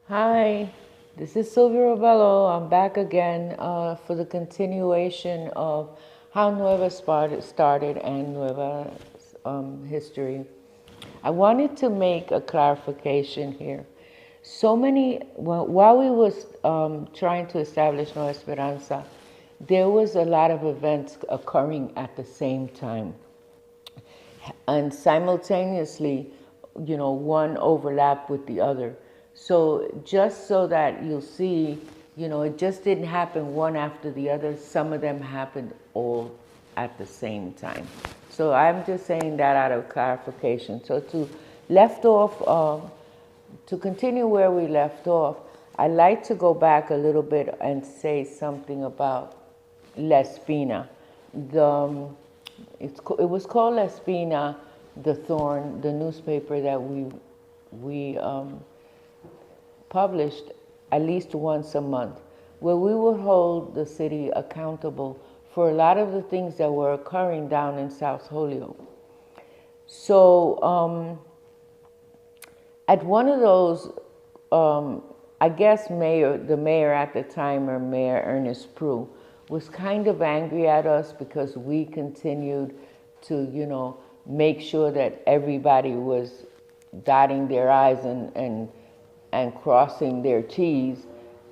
Hi, this is Sylvia Robello. I'm back again for the continuation of how Nueva started and Nueva's history. I wanted to make a clarification here. While we was trying to establish Nueva Esperanza, there was a lot of events occurring at the same time. And simultaneously, one overlapped with the other. So just so that you'll see, it just didn't happen one after the other. Some of them happened all at the same time. So I'm just saying that out of clarification. So to continue where we left off, I'd like to go back a little bit and say something about La Espina. The, it was called La Espina, the Thorn, the newspaper that we published at least once a month, where we would hold the city accountable for a lot of the things that were occurring down in South Holyoke. So at one of those, I guess the mayor at the time, or Mayor Ernest Prue, was kind of angry at us because we continued to, make sure that everybody was dotting their I's and crossing their T's,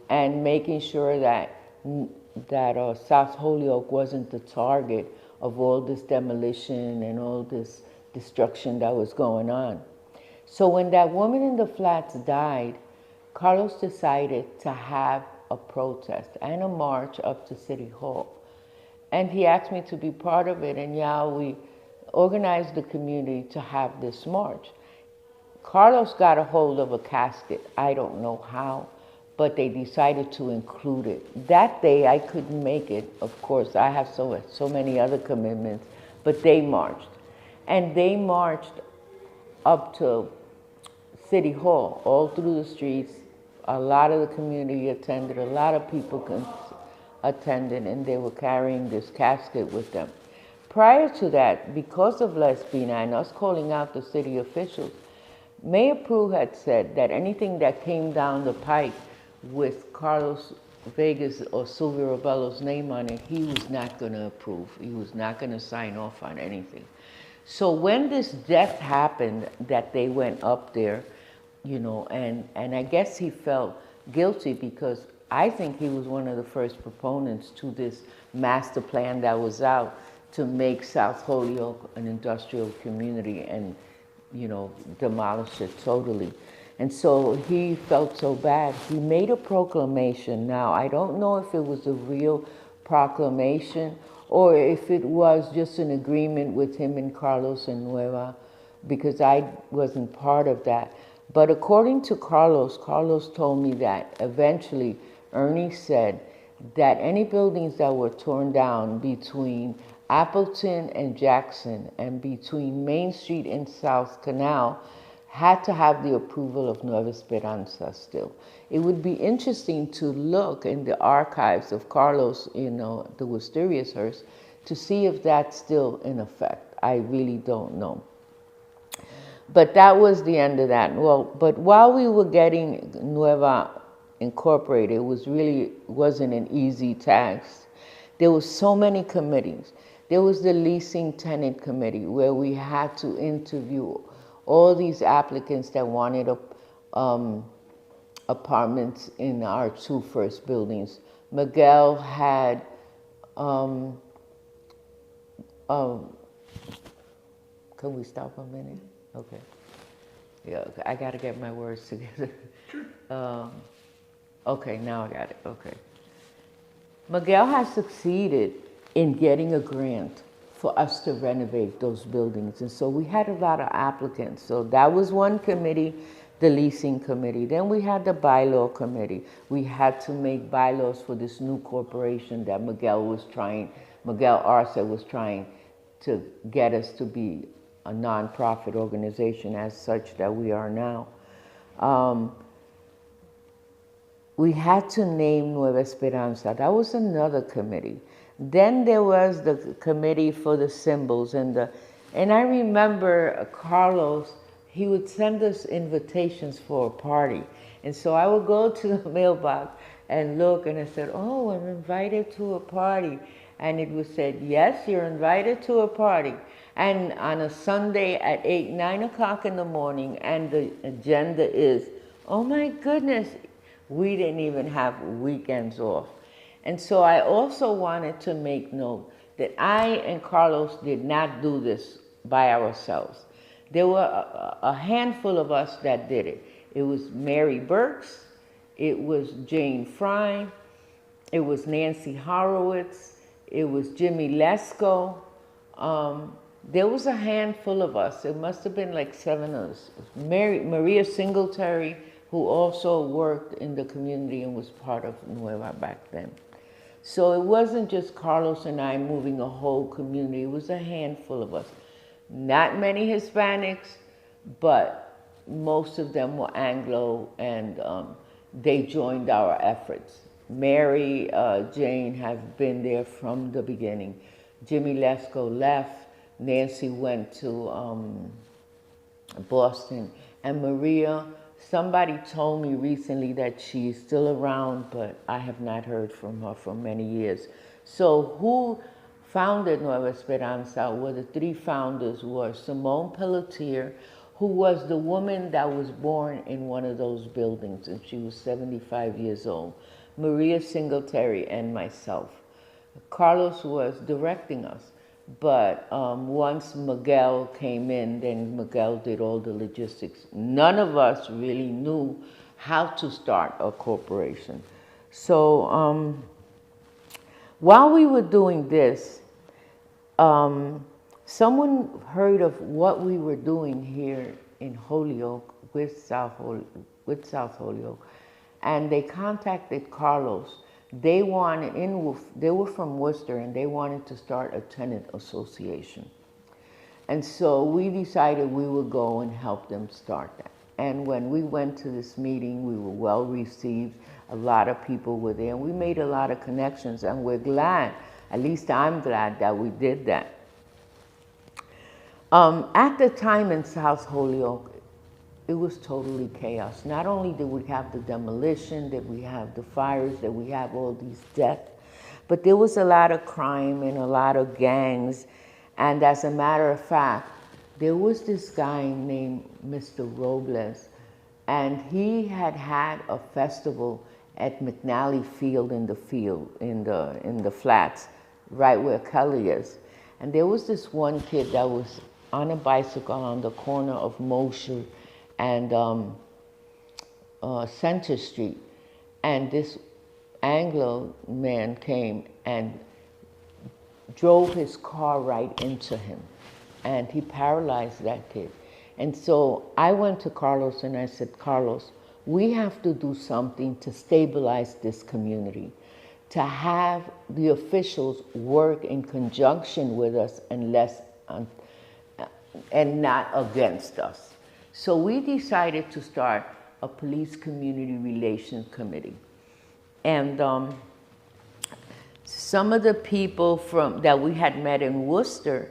and making sure that South Holyoke wasn't the target of all this demolition and all this destruction that was going on. So when that woman in the flats died, Carlos decided to have a protest and a march up to City Hall. And he asked me to be part of it, and we organized the community to have this march. Carlos got a hold of a casket. I don't know how, but they decided to include it. That day I couldn't make it. Of course, I have so many other commitments, but they marched. And they marched up to City Hall, all through the streets. A lot of the community attended, a lot of people attended, and they were carrying this casket with them. Prior to that, because of La Espina and us calling out the city officials, Mayor Prue had said that anything that came down the pike with Carlos Vegas or Sylvia Robello's name on it, he was not going to approve. He was not going to sign off on anything. So when this death happened, that they went up there, and I guess he felt guilty because I think he was one of the first proponents to this master plan that was out to make South Holyoke an industrial community and, demolish it totally. And so he felt so bad. He made a proclamation. Now, I don't know if it was a real proclamation or if it was just an agreement with him and Carlos and Nueva, because I wasn't part of that. But according to Carlos told me that eventually Ernie said that any buildings that were torn down between Appleton and Jackson and between Main Street and South Canal had to have the approval of Nueva Esperanza still. It would be interesting to look in the archives of Carlos, the Wisteria's hearse, to see if that's still in effect. I really don't know. But that was the end of that. Well, but while we were getting Nueva incorporated, wasn't an easy task. There was so many committees. There was the leasing tenant committee where we had to interview all these applicants that wanted apartments in our two first buildings. Miguel had, can we stop a minute? Okay. Yeah, I got to get my words together. Okay, now I got it. Okay. Miguel has succeeded in getting a grant for us to renovate those buildings. And so we had a lot of applicants. So that was one committee, the leasing committee. Then we had the bylaw committee. We had to make bylaws for this new corporation that Miguel Arce was trying to get us to be a nonprofit organization as such that we are now. We had to name Nueva Esperanza. That was another committee. Then there was the committee for the symbols and I remember Carlos, he would send us invitations for a party. And so I would go to the mailbox and look, and I said, oh, I'm invited to a party. And it was said, yes, you're invited to a party. And on a Sunday at 8, 9 o'clock in the morning, and the agenda is, oh my goodness, we didn't even have weekends off. And so I also wanted to make note that I and Carlos did not do this by ourselves. There were a handful of us that did it. It was Mary Burks, it was Jane Fry, it was Nancy Horowitz, it was Jimmy Lesko. There was a handful of us. It must have been like 7 of us. Maria Singletary, who also worked in the community and was part of Nueva back then. So it wasn't just Carlos and I moving a whole community. It was a handful of us. Not many Hispanics, but most of them were Anglo, and they joined our efforts. Mary, Jane have been there from the beginning. Jimmy Lesko left. Nancy went to Boston. And Maria, somebody told me recently that she's still around, but I have not heard from her for many years. So who founded Nueva Esperanza? Well, the 3 founders were Simone Pelletier, who was the woman that was born in one of those buildings, and she was 75 years old. Maria Singletary and myself. Carlos was directing us, but once Miguel came in, then Miguel did all the logistics. None of us really knew how to start a corporation. So while we were doing this, someone heard of what we were doing here in Holyoke with South Holyoke, and they contacted Carlos. They were from Worcester, and they wanted to start a tenant association. And so we decided we would go and help them start that. And when we went to this meeting, we were well received. A lot of people were there, and we made a lot of connections, and we're glad, at least I'm glad that we did that. At the time in South Holyoke, it was totally chaos. Not only did we have the demolition, did we have the fires, did we have all these deaths, but there was a lot of crime and a lot of gangs. And as a matter of fact, there was this guy named Mr. Robles, and he had a festival at McNally Field in the flats, right where Kelly is. And there was this one kid that was on a bicycle on the corner of Mosher and Center Street, and this Anglo man came and drove his car right into him, and he paralyzed that kid. And so I went to Carlos and I said, Carlos, we have to do something to stabilize this community, to have the officials work in conjunction with us and not against us. So we decided to start a police community relations committee. And some of the people that we had met in Worcester,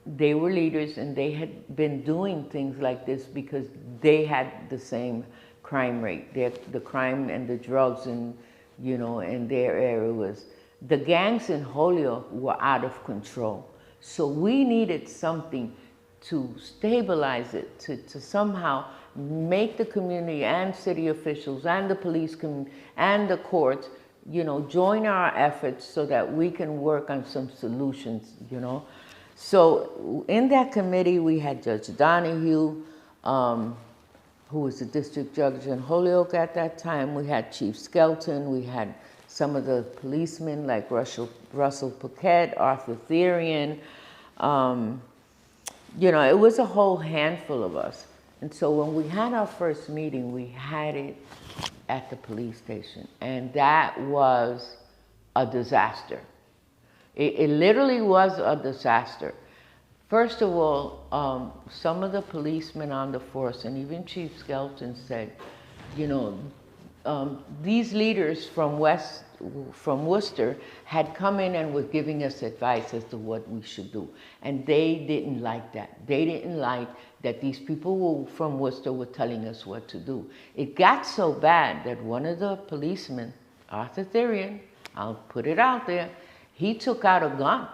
they were leaders, and they had been doing things like this because they had the same crime rate. The crime and the drugs in their area was, the gangs in Holyoke were out of control. So we needed something to stabilize it, to somehow make the community and city officials and the police and the courts, join our efforts so that we can work on some solutions, So in that committee, we had Judge Donahue, who was the district judge in Holyoke at that time. We had Chief Skelton. We had some of the policemen like Russell Paquette, Arthur Therian. It was a whole handful of us. And so when we had our first meeting, we had it at the police station. And that was a disaster. It literally was a disaster. First of all, some of the policemen on the force, and even Chief Skelton said, these leaders from Worcester had come in and were giving us advice as to what we should do. And they didn't like that. They didn't like that these people from Worcester were telling us what to do. It got so bad that one of the policemen, Arthur Therian, I'll put it out there, he took out a gun.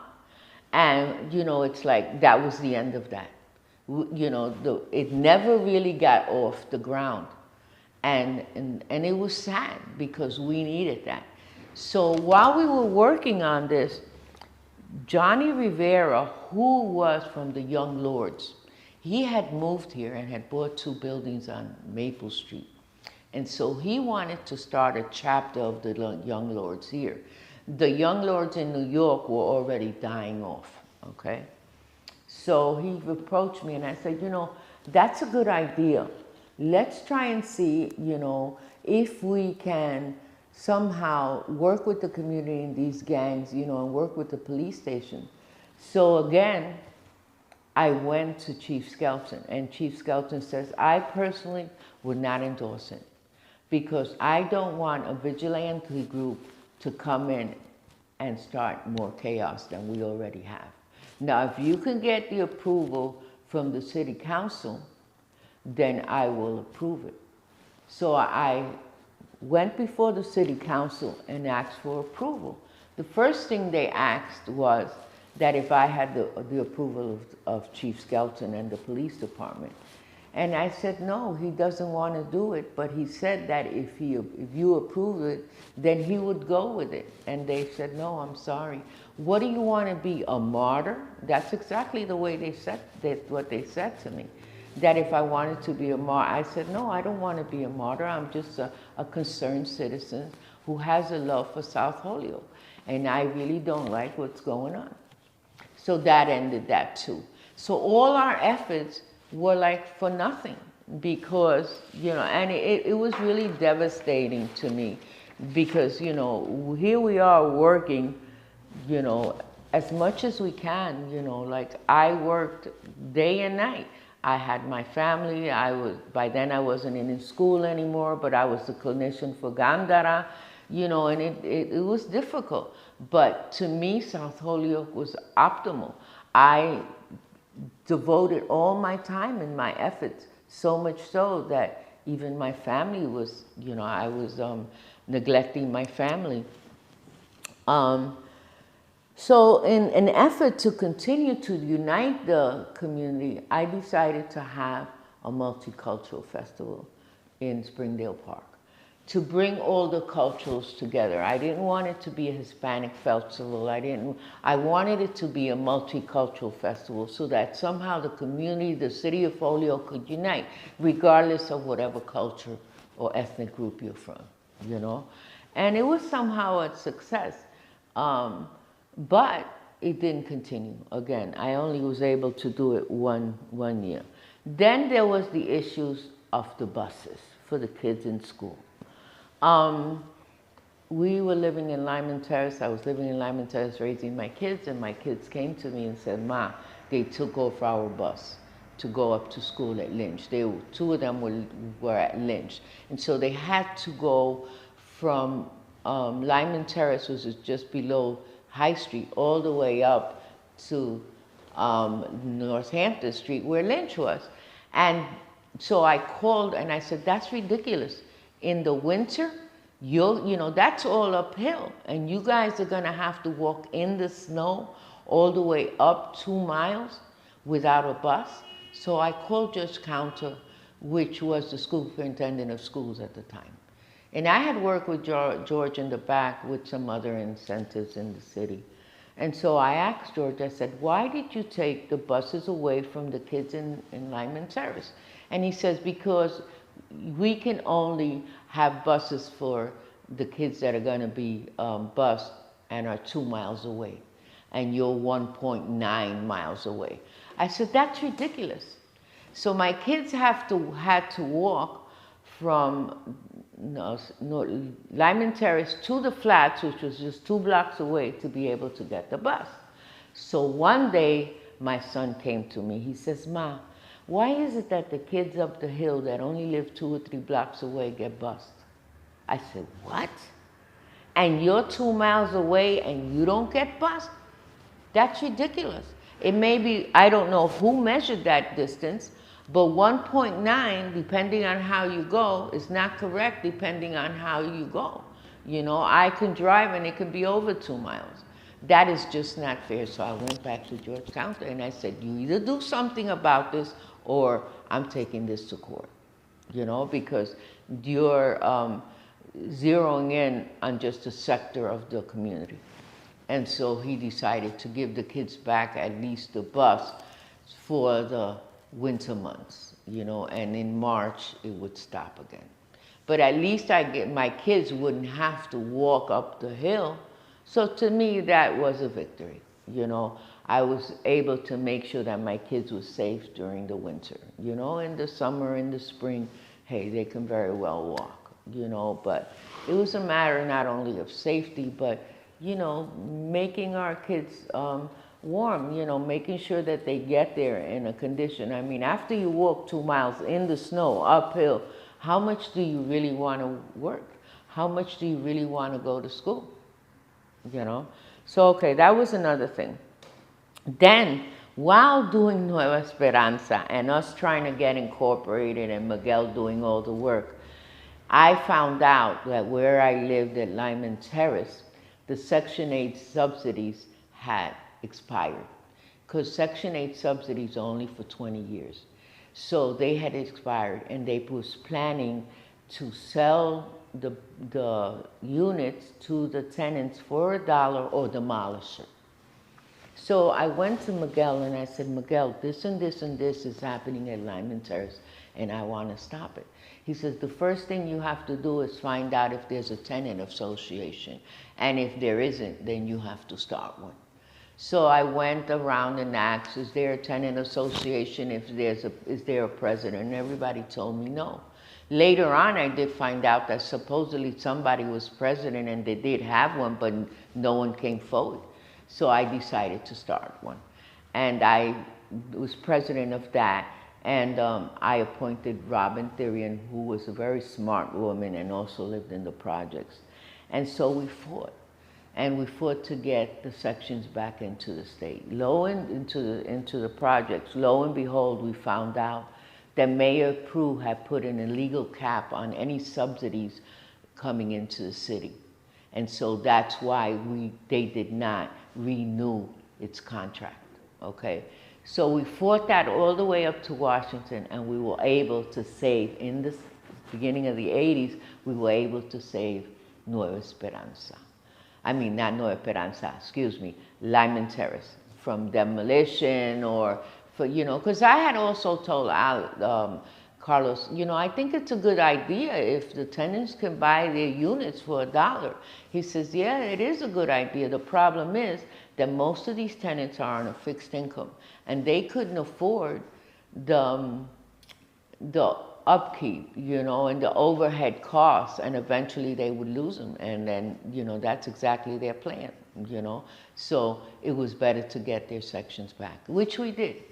And, you know, it's like that was the end of that. You know, it never really got off the ground. And it was sad because we needed that. So while we were working on this, Johnny Rivera, who was from the Young Lords, he had moved here and had bought 2 buildings on Maple Street. And so he wanted to start a chapter of the Young Lords here. The Young Lords in New York were already dying off, okay? So he approached me and I said, you know, that's a good idea. Let's try and see, you know, if we can somehow work with the community in these gangs, you know, and work with the police station. So again, I went to Chief Skelton, and Chief Skelton says, I personally would not endorse it because I don't want a vigilante group to come in and start more chaos than we already have. Now, if you can get the approval from the city council, then I will approve it. So I went before the city council and asked for approval. The first thing they asked was that if I had the approval of Chief Skelton and the police department. And I said, no, he doesn't want to do it, but he said that if you approve it, then he would go with it. And they said, no, I'm sorry. What do you want to be, a martyr? That's exactly the way they said, what they said to me. That if I wanted to be a martyr, I said, no, I don't want to be a martyr. I'm just a concerned citizen who has a love for South Holyoke. And I really don't like what's going on. So that ended that too. So all our efforts were like for nothing because, you know, and it was really devastating to me because, you know, here we are working, you know, as much as we can, you know, like I worked day and night. I had my family. By then I wasn't in school anymore, but I was the clinician for Gandara, you know, and it was difficult. But to me, South Holyoke was optimal. I devoted all my time and my efforts, so much so that even my family was, you know, I was neglecting my family. So in an effort to continue to unite the community, I decided to have a multicultural festival in Springdale Park to bring all the cultures together. I didn't want it to be a Hispanic festival. I wanted it to be a multicultural festival so that somehow the community, the city of Holyoke could unite, regardless of whatever culture or ethnic group you're from, you know? And it was somehow a success. But it didn't continue. Again, I only was able to do it one year. Then there was the issues of the buses for the kids in school. We were living in Lyman Terrace. I was living in Lyman Terrace raising my kids, and my kids came to me and said, Ma, they took off our bus to go up to school at Lynch. Two of them were at Lynch. And so they had to go from Lyman Terrace, which is just below High Street, all the way up to Northampton Street where Lynch was. And so I called and I said, that's ridiculous. In the winter, you know, that's all uphill and you guys are gonna have to walk in the snow all the way up 2 miles without a bus. So I called Judge Counter, which was the superintendent of schools at the time. And I had worked with George in the back with some other incentives in the city. And so I asked George, I said, why did you take the buses away from the kids in Lyman Terrace? And he says, because we can only have buses for the kids that are gonna be bused and are 2 miles away. And you're 1.9 miles away. I said, that's ridiculous. So my kids had to walk from Lyman Terrace to the Flats, which was just 2 blocks away, to be able to get the bus. So one day, my son came to me. He says, Ma, why is it that the kids up the hill that only live 2 or 3 blocks away get bused? I said, what? And you're 2 miles away and you don't get bus? That's ridiculous. It may be, I don't know who measured that distance, but 1.9, depending on how you go, is not correct depending on how you go. You know, I can drive and it could be over 2 miles. That is just not fair. So I went back to George County and I said, you either do something about this or I'm taking this to court. You know, because you're zeroing in on just a sector of the community. And so he decided to give the kids back at least the bus for the winter months, you know, and in March it would stop again. But at least my kids wouldn't have to walk up the hill. So to me, that was a victory. You know, I was able to make sure that my kids were safe during the winter. You know, in the summer, in the spring, hey, they can very well walk, you know, but it was a matter not only of safety, but, you know, making our kids warm, you know, making sure that they get there in a condition. I mean, after you walk 2 miles in the snow, uphill, how much do you really want to work? How much do you really want to go to school? You know? So, okay, that was another thing. Then, while doing Nueva Esperanza and us trying to get incorporated and Miguel doing all the work, I found out that where I lived at Lyman Terrace, the Section 8 subsidies had expired. Because Section 8 subsidies are only for 20 years. So they had expired and they was planning to sell the units to the tenants for $1 or demolish it. So I went to Miguel and I said, Miguel, this and this and this is happening at Lyman Terrace and I want to stop it. He says, the first thing you have to do is find out if there's a tenant association. And if there isn't, then you have to start one. So I went around and asked, is there a tenant association? Is there a president? And everybody told me no. Later on, I did find out that supposedly somebody was president and they did have one, but no one came forward. So I decided to start one. And I was president of that. And I appointed Robin Therian, who was a very smart woman and also lived in the projects. And so we fought. And we fought to get the sections back into the state, into the projects. Lo and behold, we found out that Mayor Prue had put an illegal cap on any subsidies coming into the city. And so that's why they did not renew its contract, okay? So we fought that all the way up to Washington, and we were able to save, in the beginning of the 80s, we were able to save Nueva Esperanza. I mean, not Nueva Esperanza, excuse me, Lyman Terrace from demolition or for, you know, because I had also told Carlos, you know, I think it's a good idea if the tenants can buy their units for $1. He says, yeah, it is a good idea. The problem is that most of these tenants are on a fixed income and they couldn't afford the upkeep, you know, and the overhead costs, and eventually they would lose them. And then, you know, that's exactly their plan, you know. So it was better to get their sections back, which we did.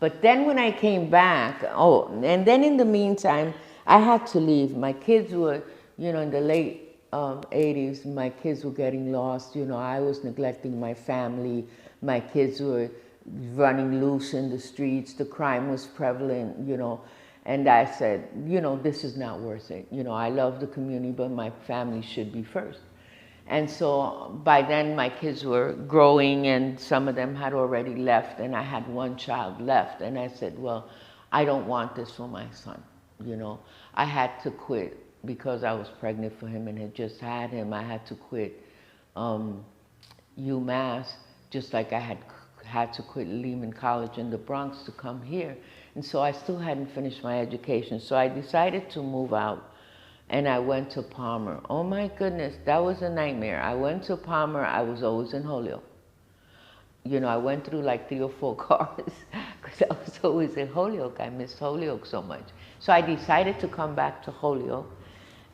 But then when I came back, and then in the meantime, I had to leave. My kids were, you know, in the late 80s, my kids were getting lost. You know, I was neglecting my family. My kids were running loose in the streets. The crime was prevalent, you know. And I said, you know, this is not worth it. You know, I love the community, but my family should be first. And so by then my kids were growing and some of them had already left and I had one child left. And I said, well, I don't want this for my son, you know. I had to quit because I was pregnant for him and had just had him. I had to quit UMass, just like I had to quit Lehman College in the Bronx to come here. And so I still hadn't finished my education. So I decided to move out and I went to Palmer. Oh my goodness, that was a nightmare. I went to Palmer, I was always in Holyoke. You know, I went through like 3 or 4 cars because I was always in Holyoke. I missed Holyoke so much. So I decided to come back to Holyoke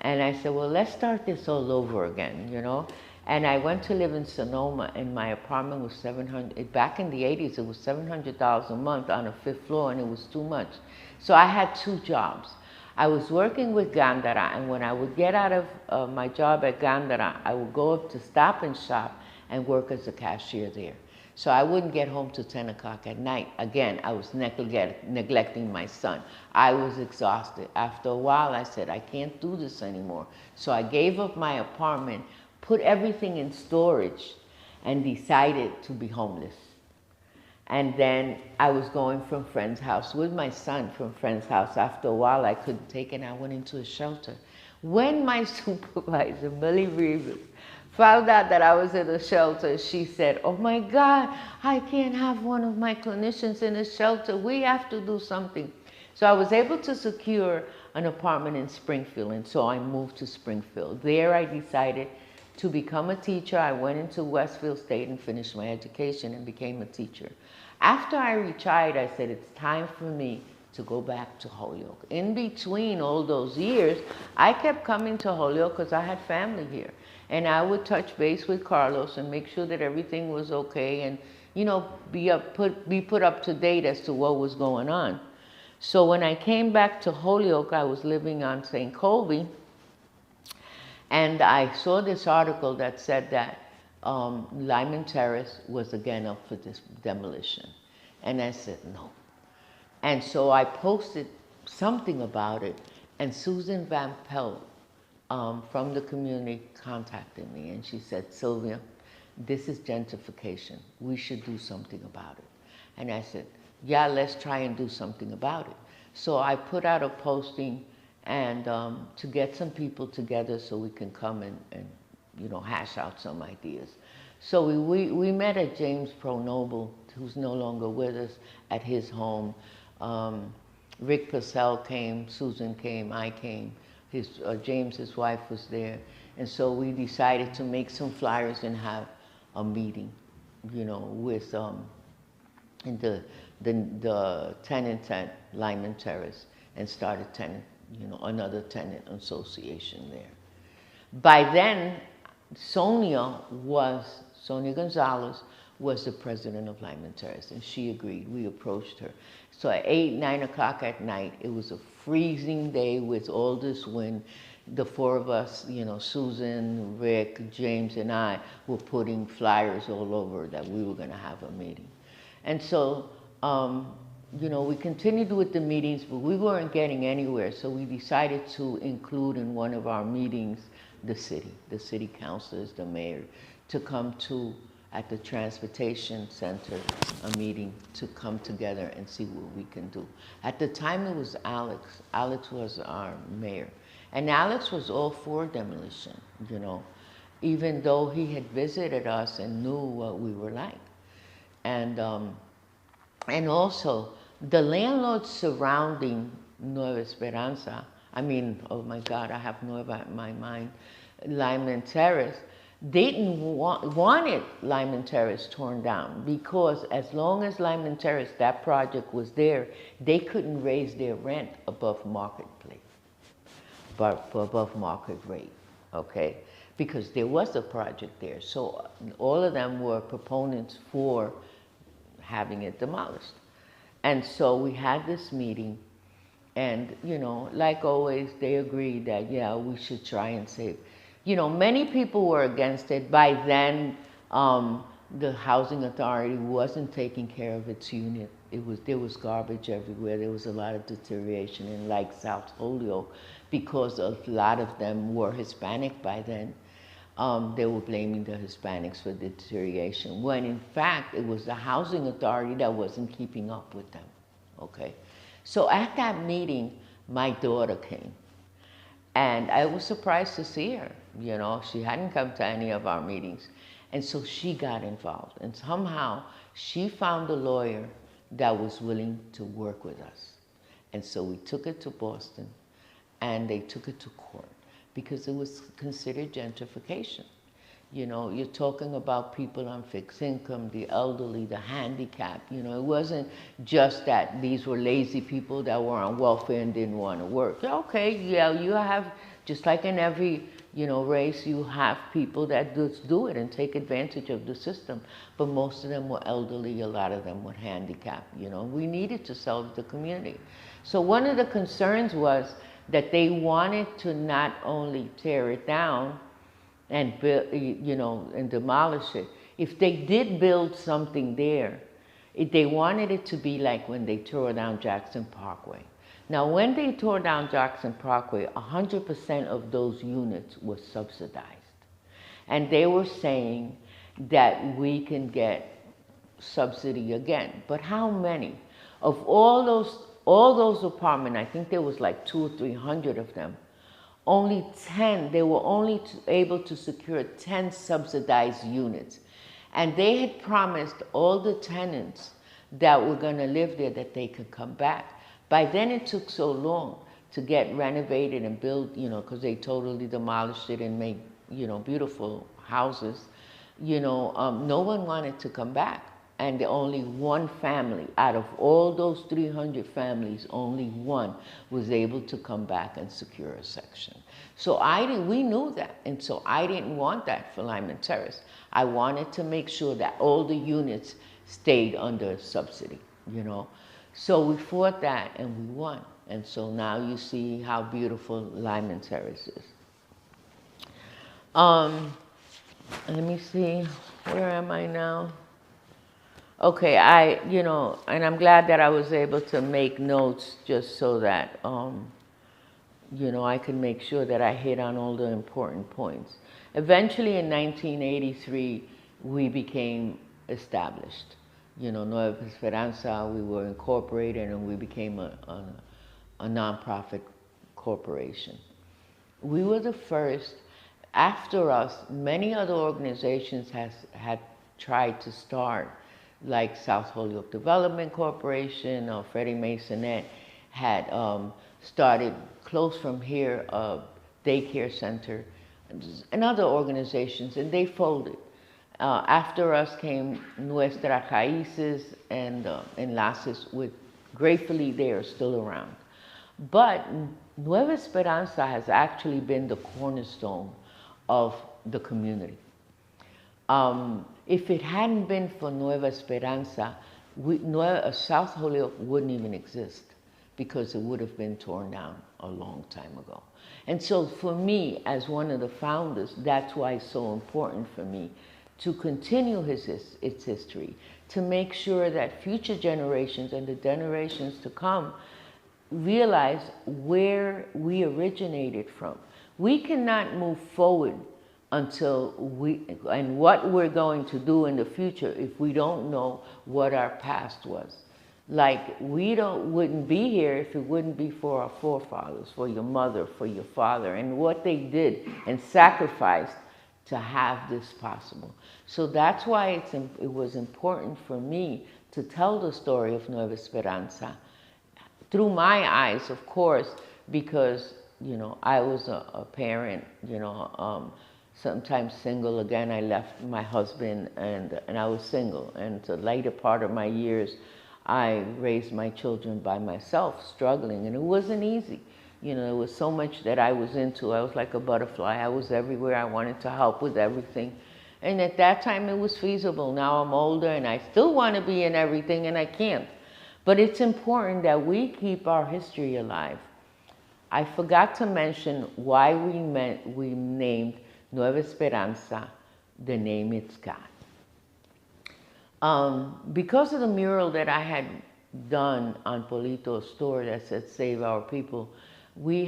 and I said, well, let's start this all over again, you know. And I went to live in Sonoma and my apartment was $700, back in the 80s, it was $700 a month on a 5th floor and it was too much. So I had 2 jobs. I was working with Gandara, and when I would get out of my job at Gandara, I would go up to Stop and Shop and work as a cashier there. So I wouldn't get home till 10 o'clock at night. Again, I was neglecting my son. I was exhausted. After a while, I said, I can't do this anymore. So I gave up my apartment, put everything in storage, and decided to be homeless. And then I was going from friend's house with my son from friend's house. After a while, I couldn't take it, and I went into a shelter. When my supervisor, Millie Rivas, found out that I was in a shelter, she said, oh my God, I can't have one of my clinicians in a shelter. We have to do something. So I was able to secure an apartment in Springfield, and so I moved to Springfield. There I decided to become a teacher. I went into Westfield State and finished my education and became a teacher. After I retired, I said, it's time for me to go back to Holyoke. In between all those years, I kept coming to Holyoke because I had family here. And I would touch base with Carlos and make sure that everything was okay and, you know, be put up to date as to what was going on. So when I came back to Holyoke, I was living on St. Colby, and I saw this article that said that Lyman Terrace was again up for this demolition. And I said, no. And so I posted something about it, and Susan Van Pelt from the community contacted me, and she said, Sylvia, this is gentrification. We should do something about it. And I said, yeah, let's try and do something about it. So I put out a posting and to get some people together so we can come and you know, hash out some ideas. So we met at James Pronoble, who's no longer with us, at his home. Rick Purcell came, Susan came, I came. James, his wife, was there. And so we decided to make some flyers and have a meeting, you know, with the tenants at Lyman Terrace, and started another tenant association there. By then, Sonia Gonzalez was the president of Lyman Terrace, and she agreed. We approached her. So at 8, 9 o'clock at night, it was a freezing day with all this wind. The four of us, you know, Susan, Rick, James, and I were putting flyers all over that we were going to have a meeting. And so, you know, we continued with the meetings, but we weren't getting anywhere. So we decided to include in one of our meetings the city councilors, the mayor, to come to, at the transportation center, a meeting to come together and see what we can do. At the time it was Alex. Alex was our mayor. And Alex was all for demolition, you know, even though he had visited us and knew what we were like. And also, the landlords surrounding Nueva Esperanza, I mean, oh my God, I have Nueva in my mind, Lyman Terrace, didn't wanted Lyman Terrace torn down, because as long as Lyman Terrace, that project was there, they couldn't raise their rent above marketplace, but above market rate, okay? Because there was a project there. So all of them were proponents for having it demolished. And so we had this meeting, and, you know, like always, they agreed that, yeah, we should try and save. You know, many people were against it. By then, the housing authority wasn't taking care of its unit. There was garbage everywhere. There was a lot of deterioration in, like, South Holyoke, because a lot of them were Hispanic by then. They were blaming the Hispanics for the deterioration, when in fact it was the housing authority that wasn't keeping up with them, okay? So at that meeting, my daughter came, and I was surprised to see her. You know, she hadn't come to any of our meetings, and so she got involved, and somehow she found a lawyer that was willing to work with us. And so we took it to Boston, and they took it to court, because it was considered gentrification. You know, you're talking about people on fixed income, the elderly, the handicapped. You know, it wasn't just that these were lazy people that were on welfare and didn't want to work. Okay, yeah, you have, just like in every, you know, race, you have people that just do it and take advantage of the system. But most of them were elderly, a lot of them were handicapped. You know, we needed to serve the community. So one of the concerns was that they wanted to not only tear it down and build, and demolish it. If they did build something there, they wanted it to be like when they tore down Jackson Parkway. Now, when they tore down Jackson Parkway, 100% of those units were subsidized. And they were saying that we can get subsidy again. But how many? Of all those apartments, I think there was like 200 or 300 of them, only 10, they were only able to secure 10 subsidized units. And they had promised all the tenants that were going to live there that they could come back. By then it took so long to get renovated and built, because they totally demolished it and made, beautiful houses. No one wanted to come back. And only one family, out of all those 300 families, only one was able to come back and secure a section. So we knew that, and so I didn't want that for Lyman Terrace. I wanted to make sure that all the units stayed under subsidy, So we fought that and we won. And so now you see how beautiful Lyman Terrace is. Let me see, where am I now? Okay, and I'm glad that I was able to make notes just so that, I could make sure that I hit on all the important points. Eventually in 1983, we became established. Nueva Esperanza, we were incorporated and we became a nonprofit corporation. We were the first. After us, many other organizations had tried to start, like South Holyoke Development Corporation or Freddie Masonette had started close from here a daycare center and other organizations, and they folded. After us came Nuestras Raíces and Enlaces, with gratefully they are still around. But Nueva Esperanza has actually been the cornerstone of the community. If it hadn't been for Nueva Esperanza, South Holyoke wouldn't even exist, because it would have been torn down a long time ago. And so for me, as one of the founders, that's why it's so important for me to continue its history, to make sure that future generations and the generations to come realize where we originated from. We cannot move forward until and what we're going to do in the future if we don't know what our past was. Like, we wouldn't be here if it wouldn't be for our forefathers, for your mother, for your father, and what they did and sacrificed to have this possible. So that's why it was important for me to tell the story of Nueva Esperanza through my eyes, of course, because, I was a parent, sometimes single. Again, I left my husband and I was single. And the later part of my years, I raised my children by myself, struggling, and it wasn't easy. There was so much that I was into. I was like a butterfly. I was everywhere. I wanted to help with everything. And at that time, it was feasible. Now I'm older, and I still want to be in everything, and I can't. But it's important that we keep our history alive. I forgot to mention why we named Nueva Esperanza the name it's got. Because of the mural that I had done on Polito's store that said "Save Our People," we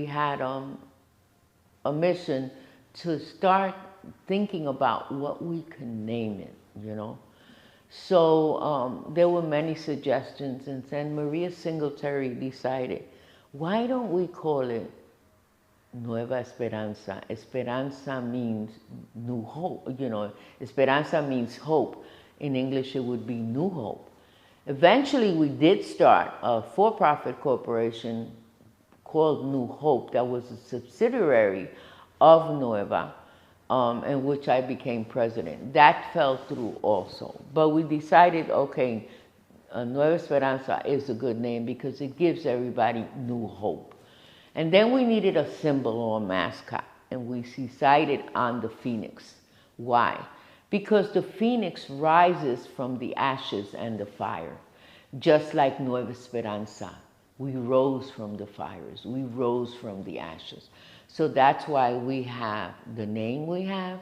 had a mission to start thinking about what we could name it, So there were many suggestions, and then Maria Singletary decided, why don't we call it Nueva Esperanza? Esperanza means new hope, Esperanza means hope. In English, it would be New Hope. Eventually, we did start a for-profit corporation called New Hope that was a subsidiary of Nueva, in which I became president. That fell through also. But we decided, okay, Nueva Esperanza is a good name because it gives everybody new hope. And then we needed a symbol or a mascot, and we decided on the phoenix. Why? Because the phoenix rises from the ashes and the fire, just like Nueva Esperanza We rose from the fires. We rose from the ashes. So that's why we have the name we have,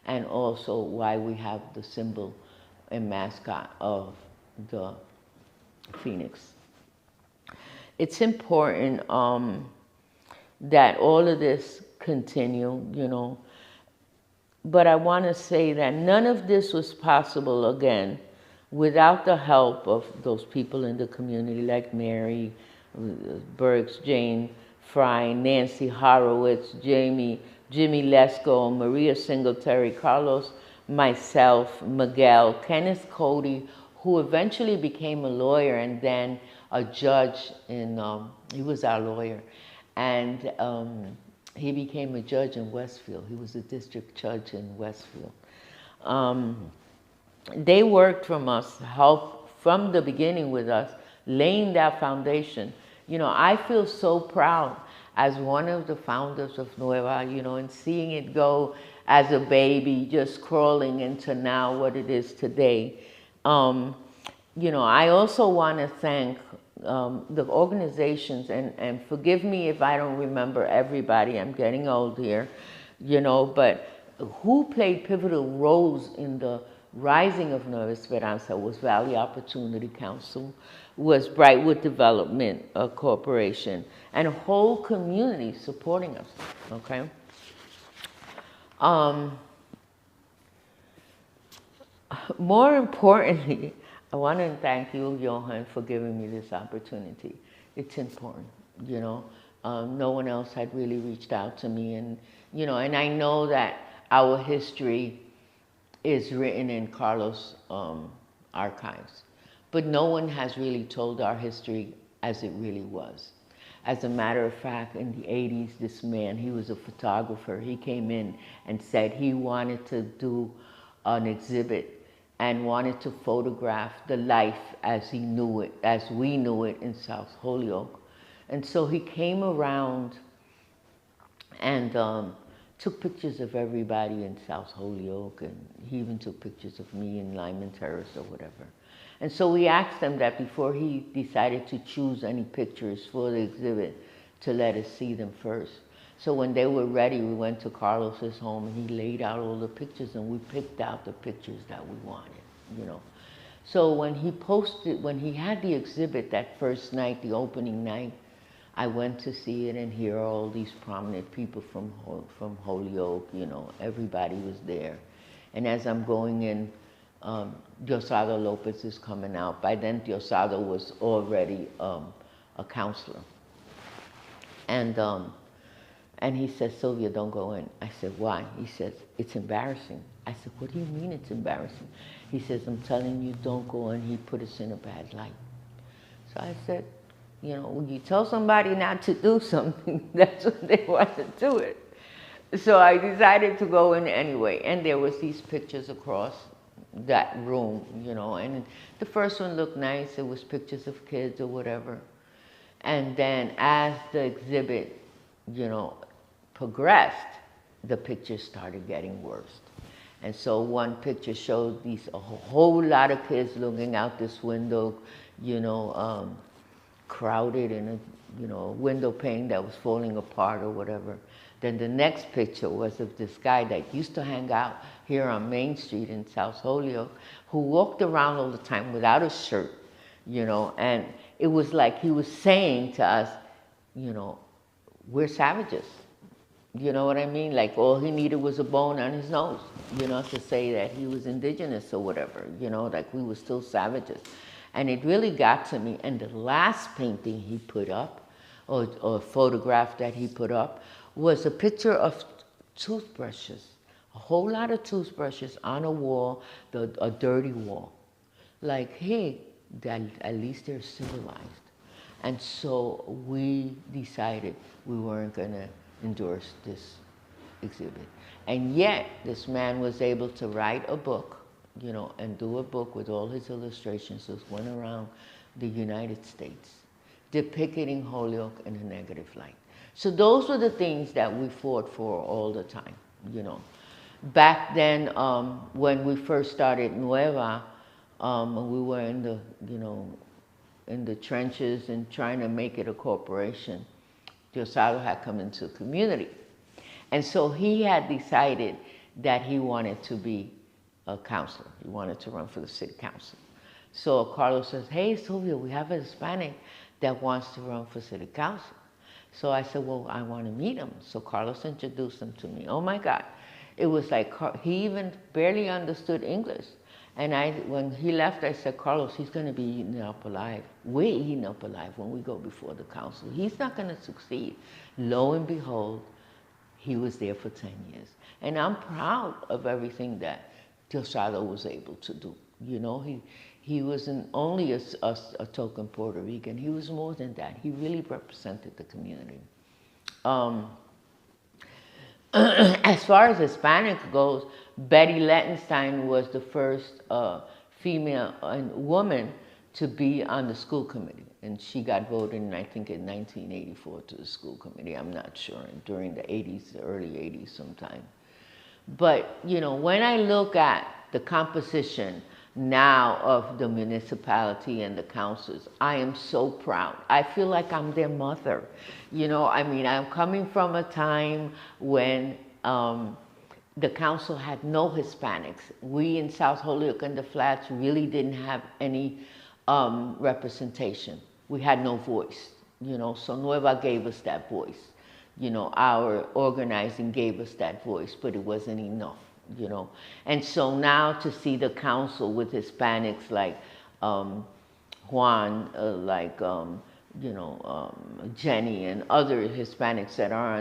and also why we have the symbol and mascot of the phoenix. It's important that all of this continue, you know. But I want to say that none of this was possible, again, without the help of those people in the community like Mary Burks, Jane Fry, Nancy Horowitz, Jimmy Lesko, Maria Singletary, Carlos, myself, Miguel, Kenneth Cody, who eventually became a lawyer and then a judge in, he was our lawyer. And he became a judge in Westfield. He was a district judge in Westfield. They worked from us, helped from the beginning with us, laying that foundation. You know, I feel so proud as one of the founders of Nueva, you know, and seeing it go as a baby, just crawling into now what it is today. You know, I also want to thank the organizations, and forgive me if I don't remember everybody, I'm getting old here, you know, but who played pivotal roles in the rising of Nueva Esperanza was Valley Opportunity Council, was Brightwood Development Corporation, and a whole community supporting us, okay? More importantly, I want to thank you, Johan, for giving me this opportunity. It's important, you know. No one else had really reached out to me, and you know, and I know that our history is written in Carlos' archives, but no one has really told our history as it really was. As a matter of fact, in the 80s, this man, he was a photographer. He came in and said he wanted to do an exhibit and wanted to photograph the life as he knew it, as we knew it in South Holyoke. And so he came around and took pictures of everybody in South Holyoke, and he even took pictures of me in Lyman Terrace or whatever. And so we asked him that before he decided to choose any pictures for the exhibit, to let us see them first. So when they were ready, we went to Carlos's home and he laid out all the pictures, and we picked out the pictures that we wanted, you know. So when he posted, when he had the exhibit that first night, the opening night, I went to see it and hear all these prominent people from Holyoke, you know, everybody was there. And as I'm going in, Diosdado Lopez is coming out. By then, Diosdado was already a counselor. And he says, Sylvia, don't go in. I said, why? He says, it's embarrassing. I said, what do you mean it's embarrassing? He says, I'm telling you, don't go in. He put us in a bad light. So I said, you know, when you tell somebody not to do something, that's when they want to do it. So I decided to go in anyway. And there was these pictures across that room, you know, and the first one looked nice. It was pictures of kids or whatever. And then as the exhibit, you know, progressed, the pictures started getting worse. And so one picture showed a whole lot of kids looking out this window, you know, crowded in a, you know, window pane that was falling apart or whatever. Then the next picture was of this guy that used to hang out here on Main Street in South Holyoke, who walked around all the time without a shirt, you know, and it was like he was saying to us, you know, we're savages. You know what I mean? Like all he needed was a bone on his nose, you know, to say that he was indigenous or whatever, you know, like we were still savages. And it really got to me. And the last painting he put up, or photograph that he put up, was a picture of toothbrushes, a whole lot of toothbrushes on a wall, a dirty wall. Like, hey, at least they're civilized. And so we decided we weren't going to endorse this exhibit. And yet, this man was able to write a book, you know, and do a book with all his illustrations that went around the United States, depicting Holyoke in a negative light. So those were the things that we fought for all the time, you know. Back then, when we first started Nueva, we were in the, you know, in the trenches and trying to make it a corporation, Diosdado had come into the community. And so he had decided that he wanted to be a counselor. He wanted to run for the city council. So Carlos says, hey, Sylvia, we have a Hispanic that wants to run for city council. So I said, well, I want to meet him. So Carlos introduced him to me. Oh my God. It was like, he even barely understood English. And when he left, I said, Carlos, he's going to be eaten up alive. We're eaten up alive when we go before the council. He's not going to succeed. Lo and behold, he was there for 10 years. And I'm proud of everything that Diosdado was able to do. You know, he wasn't only a token Puerto Rican. He was more than that. He really represented the community. As far as Hispanic goes, Betty Lettenstein was the first female and woman to be on the school committee. And she got voted in, I think, in 1984 to the school committee. I'm not sure, during the 80s, the early 80s sometime. But, you know, when I look at the composition now of the municipality and the councils, I am so proud. I feel like I'm their mother. You know, I mean, I'm coming from a time when the council had no Hispanics. We in South Holyoke and the Flats really didn't have any representation. We had no voice, you know, so Nueva gave us that voice. You know, our organizing gave us that voice, but it wasn't enough, you know. And so now to see the council with Hispanics like Juan, you know, Jenny and other Hispanics that are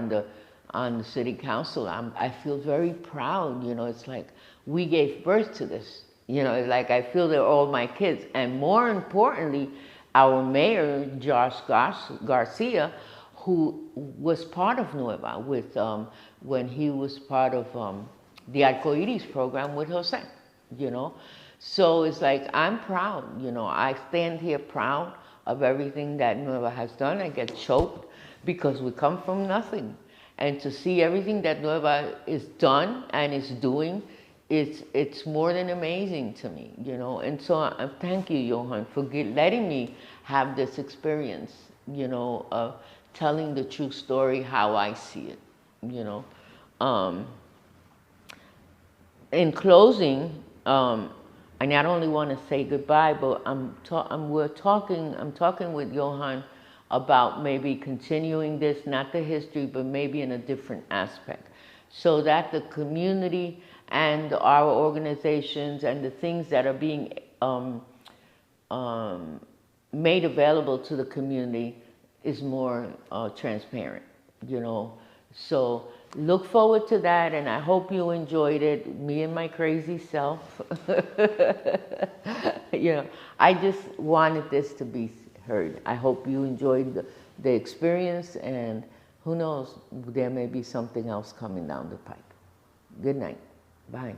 on the city council, I feel very proud. You know, it's like we gave birth to this. You know, it's like I feel they're all my kids. And more importantly, our mayor, Josh Garcia, who was part of Nueva with, when he was part of the Arcoiris program with Jose, you know. So it's like, I'm proud, you know, I stand here proud of everything that Nueva has done. I get choked because we come from nothing. And to see everything that Nueva is done and is doing, it's more than amazing to me, you know. And so thank you, Johan, for letting me have this experience, you know, of telling the true story how I see it, you know. In closing, I not only want to say goodbye, but I'm talking with Johan about maybe continuing this, not the history, but maybe in a different aspect, so that the community and our organizations and the things that are being made available to the community is more transparent, you know. So look forward to that, and I hope you enjoyed it, me and my crazy self. You know, I just wanted this to be heard. I hope you enjoyed the experience, and who knows, there may be something else coming down the pipe. Good night. Bye.